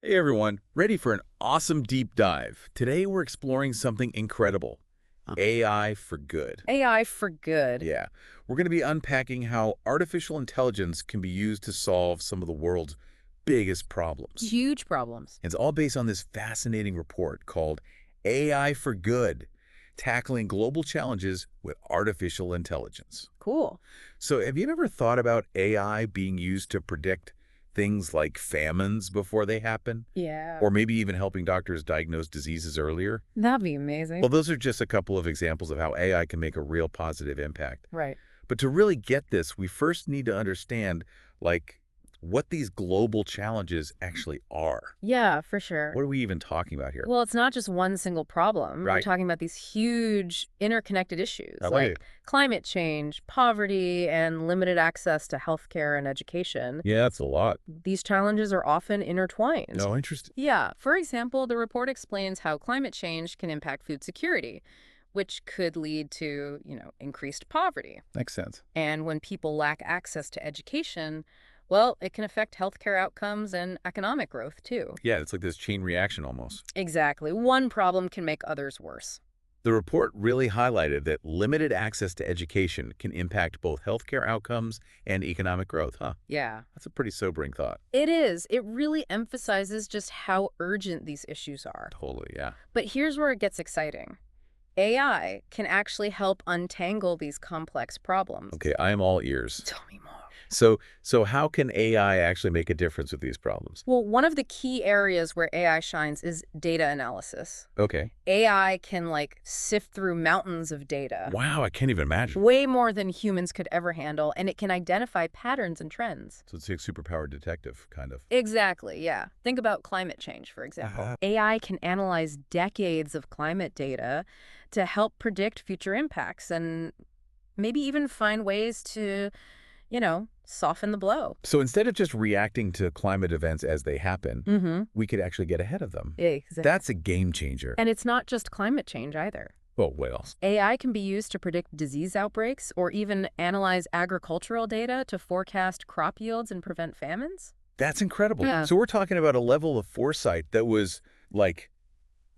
Hey everyone, ready for an awesome deep dive. Today we're exploring something incredible. AI for good. AI for good. Yeah, we're going to be unpacking how artificial intelligence can be used to solve some of the world's biggest problems. Huge problems. It's all based on this fascinating report called AI for Good, tackling global challenges with artificial intelligence. Cool. So have you ever thought about AI being used to predict things like famines before they happen? Yeah. Or maybe even helping doctors diagnose diseases earlier? That'd be amazing. Well, those are just a couple of examples of how AI can make a real positive impact. Right. But to really get this, we first need to understand, like, what these global challenges actually are. Yeah, for sure. What are we even talking about here? Well, it's not just one single problem. We're Right. talking about these huge interconnected issues I like like it. climate change, poverty, and limited access to healthcare and education. Yeah, that's a lot. These challenges are often intertwined. No, interesting. Yeah. For example, the report explains how climate change can impact food security, which could lead to, increased poverty. Makes sense. And when people lack access to education, well, it can affect healthcare outcomes and economic growth, too. Yeah, it's like this chain reaction almost. Exactly. One problem can make others worse. The report really highlighted that limited access to education can impact both healthcare outcomes and economic growth, huh? Yeah, That's a pretty sobering thought. it is. It really emphasizes just how urgent these issues are. Totally, yeah. But here's where it gets exciting. AI can actually help untangle these complex problems. Okay, I am all ears. Tell me more. So how can AI actually make a difference with these problems? Well, one of the key areas where AI shines is data analysis. Okay. AI can sift through mountains of data, Wow, I can't even imagine. way more than humans could ever handle, and it can identify patterns and trends. So it's like superpowered detective, kind of. Exactly, yeah. Think about climate change, for example. AI can analyze decades of climate data to help predict future impacts and maybe even find ways to, soften the blow. So instead of just reacting to climate events as they happen, Mm-hmm. we could actually get ahead of them. Exactly. That's a game changer. And it's not just climate change either. Oh, what else? AI can be used to predict disease outbreaks or even analyze agricultural data to forecast crop yields and prevent famines. That's incredible. Yeah. So we're talking about a level of foresight that was, like,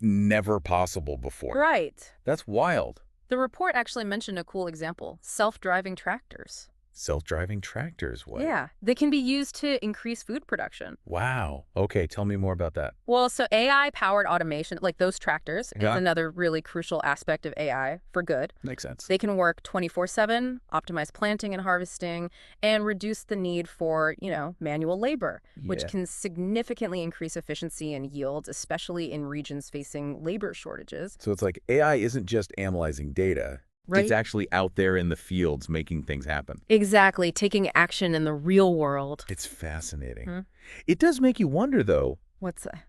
never possible before. Right. That's wild. The report actually mentioned a cool example, self-driving tractors. Self-driving tractors, what? Yeah, they can be used to increase food production. Wow. Okay, tell me more about that. Well, so AI-powered automation, like those tractors, is Yeah. another really crucial aspect of AI for good. Makes sense. They can work 24/7, optimize planting and harvesting, and reduce the need for, manual labor, which Yeah. can significantly increase efficiency and yields, especially in regions facing labor shortages. So it's like AI isn't just analyzing data. Right? It's actually out there in the fields making things happen. Exactly, taking action in the real world. It's fascinating. Hmm. It does make you wonder, though, What's that?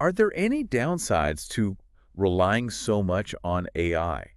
are there any downsides to relying so much on AI?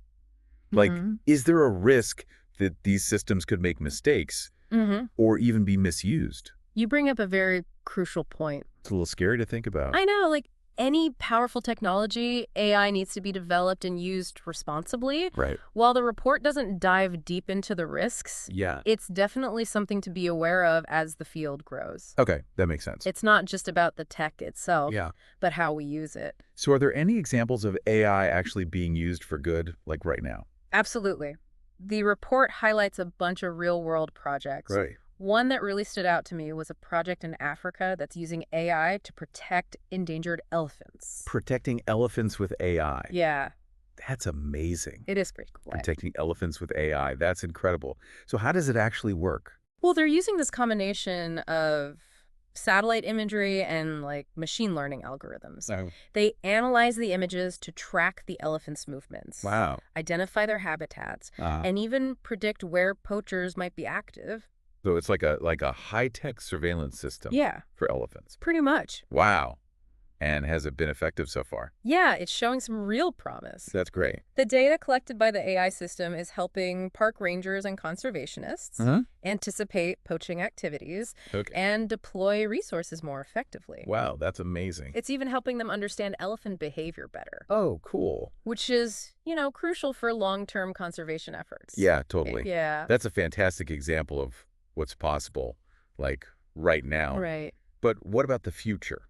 Like, Mhm. is there a risk that these systems could make mistakes Mm-hmm. or even be misused? You bring up a very crucial point. It's a little scary to think about. I know, any powerful technology, AI needs to be developed and used responsibly. Right. While the report doesn't dive deep into the risks, Yeah. it's definitely something to be aware of as the field grows. Okay, that makes sense. It's not just about the tech itself, Yeah. but how we use it. So are there any examples of AI actually being used for good, like right now? Absolutely. The report highlights a bunch of real-world projects. Right. One that really stood out to me was a project in Africa that's using AI to protect endangered elephants. Protecting elephants with AI. Yeah, That's amazing. it is pretty cool. Protecting elephants with AI. That's incredible. So how does it actually work? Well, they're using this combination of satellite imagery and machine learning algorithms. Oh, They analyze the images to track the elephants' movements, wow. identify their habitats, and even predict where poachers might be active. So it's like a high-tech surveillance system Yeah, for elephants. pretty much. Wow. And has it been effective so far? Yeah, it's showing some real promise. That's great. The data collected by the AI system is helping park rangers and conservationists anticipate poaching activities Okay. and deploy resources more effectively. Wow, that's amazing. It's even helping them understand elephant behavior better, Oh, cool. which is, crucial for long-term conservation efforts. Yeah, totally. Yeah. That's a fantastic example of what's possible, like right now. Right. But what about the future?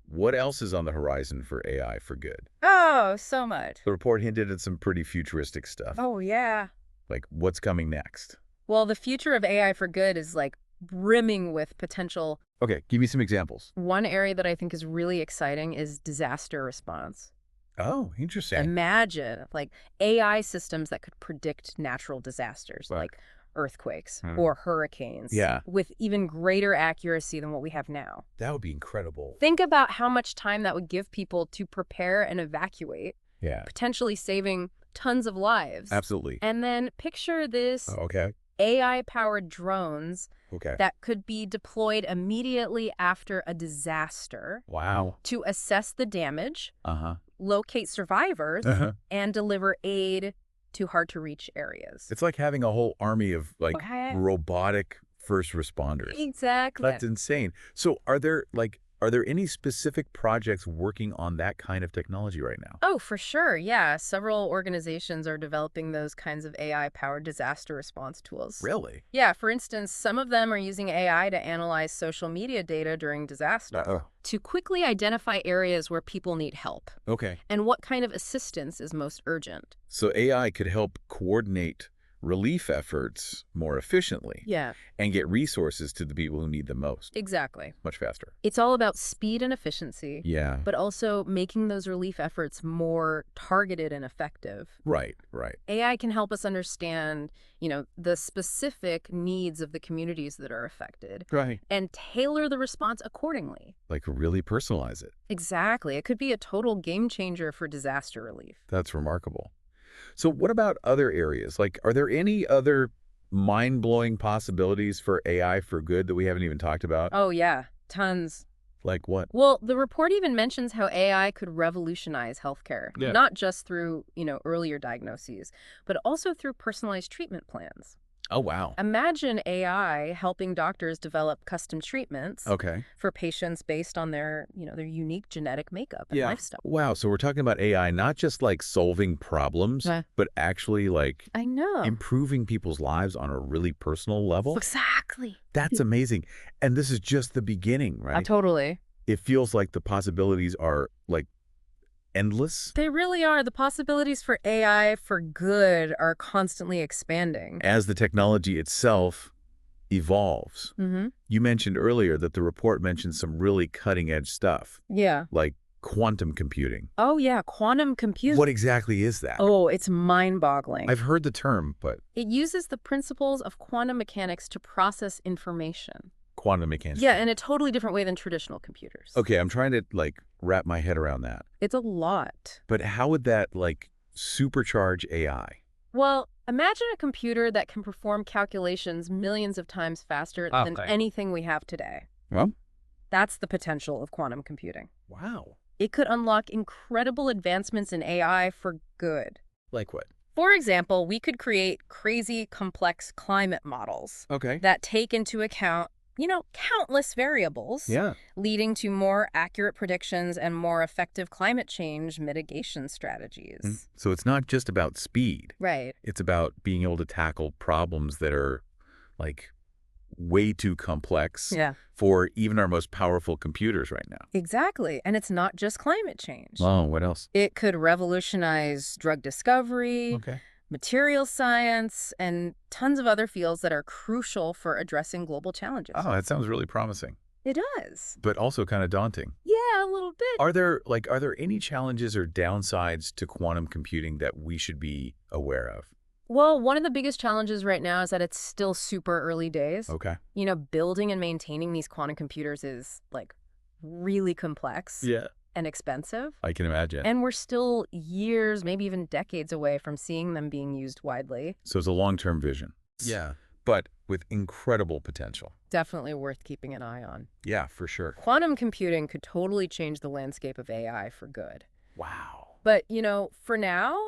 What else is on the horizon for AI for good? Oh, so much. The report hinted at some pretty futuristic stuff. Oh, yeah. Like, what's coming next? Well, the future of AI for good is like brimming with potential. Okay, give me some examples. One area that I think is really exciting is disaster response. Oh, interesting. Imagine like AI systems that could predict natural disasters Right. like earthquakes Hmm. or hurricanes Yeah. with even greater accuracy than what we have now. That would be incredible. Think about how much time that would give people to prepare and evacuate, Yeah, potentially saving tons of lives. absolutely. And then picture this Okay. AI-powered drones Okay. that could be deployed immediately after a disaster Wow. to assess the damage, Uh-huh. locate survivors, Uh-huh. and deliver aid to hard-to-reach areas. It's like having a whole army of, like, Okay. robotic first responders. Exactly. That's insane. So are there any specific projects working on that kind of technology right now? Oh, for sure. Yeah. Several organizations are developing those kinds of AI-powered disaster response tools. Really? Yeah, for instance, some of them are using AI to analyze social media data during disaster to quickly identify areas where people need help Okay. and what kind of assistance is most urgent. So AI could help coordinate relief efforts more efficiently Yeah, and get resources to the people who need them most exactly. much faster. It's all about speed and efficiency, Yeah. but also making those relief efforts more targeted and effective. Right, right. AI can help us understand, the specific needs of the communities that are affected Right. and tailor the response accordingly. Like really personalize it. Exactly. It could be a total game changer for disaster relief. That's remarkable. So what about other areas? Like, are there any other mind-blowing possibilities for AI for good that we haven't even talked about? Oh, yeah, tons. Like what? Well, the report even mentions how AI could revolutionize healthcare, Yeah. not just through, earlier diagnoses, but also through personalized treatment plans. Oh, wow. Imagine AI helping doctors develop custom treatments Okay. for patients based on their unique genetic makeup and lifestyle. Wow. So we're talking about AI not just like solving problems, Yeah. but actually like I know. improving people's lives on a really personal level. Exactly. That's amazing. And this is just the beginning, right? Totally. It feels like the possibilities are like endless. They really are. The possibilities for AI for good are constantly expanding. As the technology itself evolves. Mm-hmm. You mentioned earlier that the report mentioned some really cutting-edge stuff, Yeah. like quantum computing. Oh, yeah. Quantum computing. What exactly is that? Oh, it's mind-boggling. I've heard the term, but It uses the principles of quantum mechanics to process information. quantum mechanics. Yeah, in a totally different way than traditional computers. Okay, I'm trying to like wrap my head around that. It's a lot. But how would that like supercharge AI? Well, imagine a computer that can perform calculations millions of times faster than anything we have today. Well, That's the potential of quantum computing. wow. It could unlock incredible advancements in AI for good. Like what? For example, we could create crazy, complex climate models Okay. that take into account, countless variables, Yeah. leading to more accurate predictions and more effective climate change mitigation strategies. So it's not just about speed. Right. It's about being able to tackle problems that are like way too complex Yeah. for even our most powerful computers right now. Exactly. And it's not just climate change. Oh, what else? It could revolutionize drug discovery, Okay. material science, and tons of other fields that are crucial for addressing global challenges. Oh, that sounds really promising, It does. but also kind of daunting. Yeah, a little bit. Are there any challenges or downsides to quantum computing that we should be aware of? Well, one of the biggest challenges right now is that it's still super early days. Okay. Building and maintaining these quantum computers is like really complex Yeah. and expensive. I can imagine. And we're still years, maybe even decades away from seeing them being used widely. So it's a long-term vision. Yeah. But with incredible potential. Definitely worth keeping an eye on. Yeah, for sure. Quantum computing could totally change the landscape of AI for good. Wow. But, for now,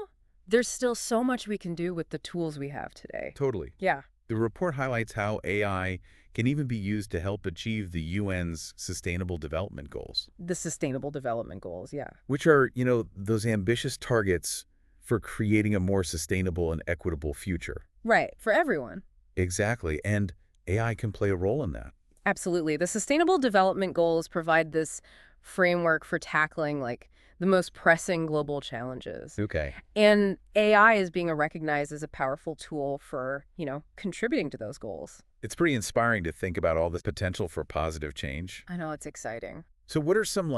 there's still so much we can do with the tools we have today. Totally. Yeah. The report highlights how AI can even be used to help achieve the UN's Sustainable Development Goals, The Sustainable Development Goals, yeah. which are, those ambitious targets for creating a more sustainable and equitable future. Right, for everyone. Exactly. And AI can play a role in that. Absolutely. The Sustainable Development Goals provide this framework for tackling like the most pressing global challenges. Okay. And AI is being recognized as a powerful tool for, contributing to those goals. It's pretty inspiring to think about all the potential for positive change. I know, it's exciting. So what are some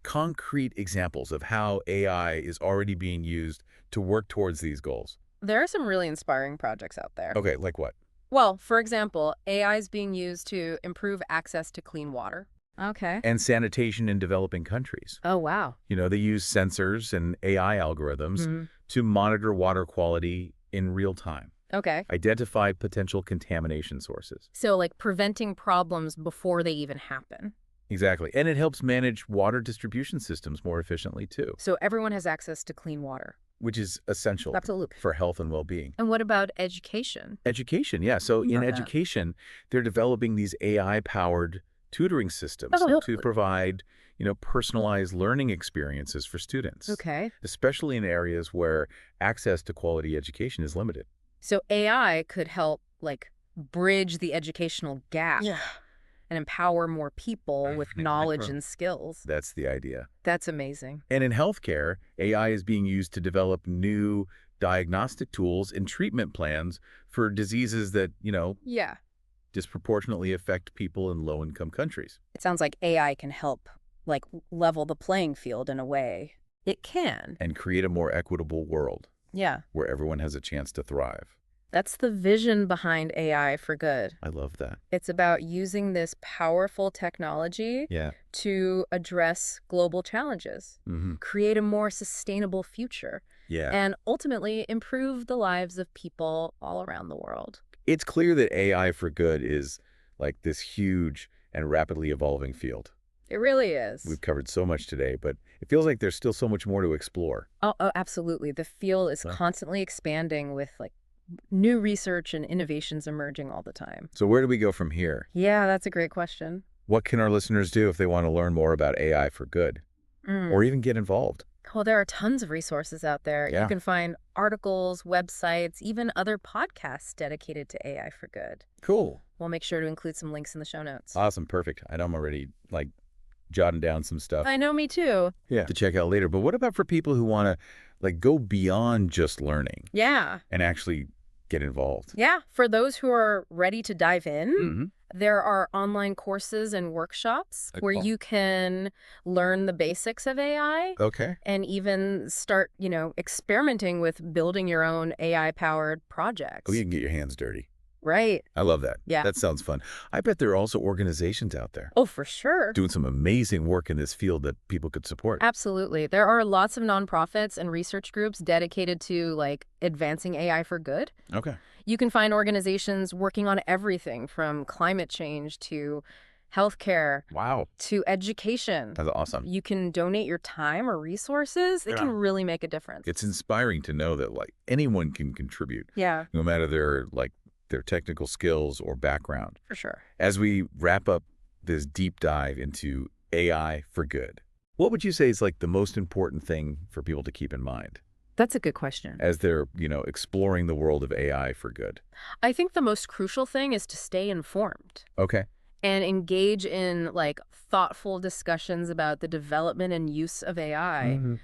concrete examples of how AI is already being used to work towards these goals? There are some really inspiring projects out there. Okay, like what? Well, for example, AI is being used to improve access to clean water. Okay. And sanitation in developing countries. Oh, wow. They use sensors and AI algorithms Hmm. to monitor water quality in real time, Okay. identify potential contamination sources. So, like preventing problems before they even happen. Exactly. And it helps manage water distribution systems more efficiently too, So everyone has access to clean water. which is essential Absolutely. for health and well-being. And what about education? Education, yeah. So in Love that. education, they're developing these AI-powered tutoring systems Oh, to provide, personalized learning experiences for students, okay. especially in areas where access to quality education is limited. So AI could help, like, bridge the educational gap and empower more people with knowledge and skills. That's the idea. That's amazing. And in healthcare, AI is being used to develop new diagnostic tools and treatment plans for diseases that, Yeah. disproportionately affect people in low-income countries. It sounds like AI can help, like, level the playing field in a way. It can. And create a more equitable world Yeah. where everyone has a chance to thrive. That's the vision behind AI for good. I love that. It's about using this powerful technology Yeah. to address global challenges, create a more sustainable future, Yeah. and ultimately improve the lives of people all around the world. It's clear that AI for good is like this huge and rapidly evolving field. It really is. We've covered so much today, but it feels like there's still so much more to explore. Oh, absolutely. The field is Huh. constantly expanding with like new research and innovations emerging all the time. So where do we go from here? Yeah, that's a great question. What can our listeners do if they want to learn more about AI for good or even get involved? Well, there are tons of resources out there. Yeah. You can find articles, websites, even other podcasts dedicated to AI for good. Cool. We'll make sure to include some links in the show notes. Awesome. Perfect. I know I'm already jotting down some stuff. I know, me too. Yeah. To check out later. But what about for people who want to go beyond just learning Yeah. and actually get involved? Yeah. For those who are ready to dive in, Mm-hmm. there are online courses and workshops where Cool. you can learn the basics of AI Okay. and even start, experimenting with building your own AI-powered projects. Oh, you can get your hands dirty. Right. I love that. Yeah. That sounds fun. I bet there are also organizations out there Oh, for sure. doing some amazing work in this field that people could support. Absolutely. There are lots of nonprofits and research groups dedicated to, like, advancing AI for good. Okay. You can find organizations working on everything from climate change to healthcare Wow. to education. That's awesome. You can donate your time or resources. It can really make a difference. It's inspiring to know that anyone can contribute, Yeah, no matter their technical skills or background. for sure. As we wrap up this deep dive into AI for good, what would you say is the most important thing for people to keep in mind That's a good question. as they're, exploring the world of AI for good? I think the most crucial thing is to stay informed Okay. and engage in, like, thoughtful discussions about the development and use of AI. Mm-hmm.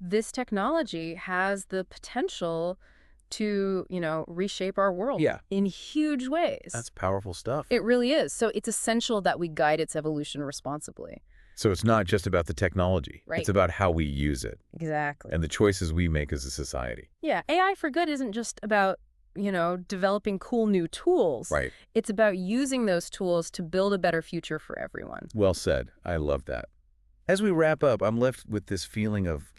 This technology has the potential to, reshape our world Yeah. in huge ways. That's powerful stuff. It really is. So it's essential that we guide its evolution responsibly. So it's not just about the technology. Right. It's about how we use it Exactly. and the choices we make as a society. Yeah, AI for good isn't just about, developing cool new tools. Right. It's about using those tools to build a better future for everyone. Well said. I love that. As we wrap up, I'm left with this feeling of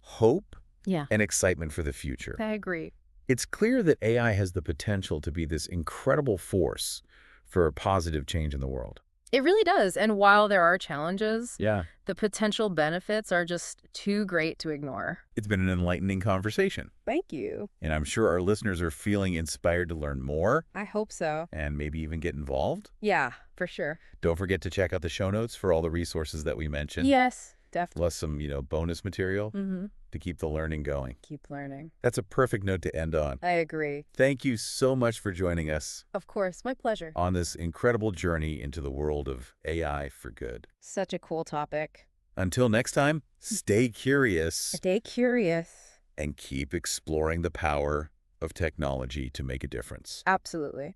hope Yeah, and excitement for the future. I agree. It's clear that AI has the potential to be this incredible force for positive change in the world. It really does. And while there are challenges, Yeah. the potential benefits are just too great to ignore. It's been an enlightening conversation, Thank you. and I'm sure our listeners are feeling inspired to learn more I hope so. and maybe even get involved. Yeah, for sure. Don't forget to check out the show notes for all the resources that we mentioned. Yes, Definitely. plus some, bonus material Mm-hmm. to keep the learning going. Keep learning. That's a perfect note to end on. I agree. Thank you so much for joining us Of course, my pleasure. on this incredible journey into the world of AI for good. Such a cool topic. Until next time, stay curious Stay curious. and keep exploring the power of technology to make a difference. Absolutely.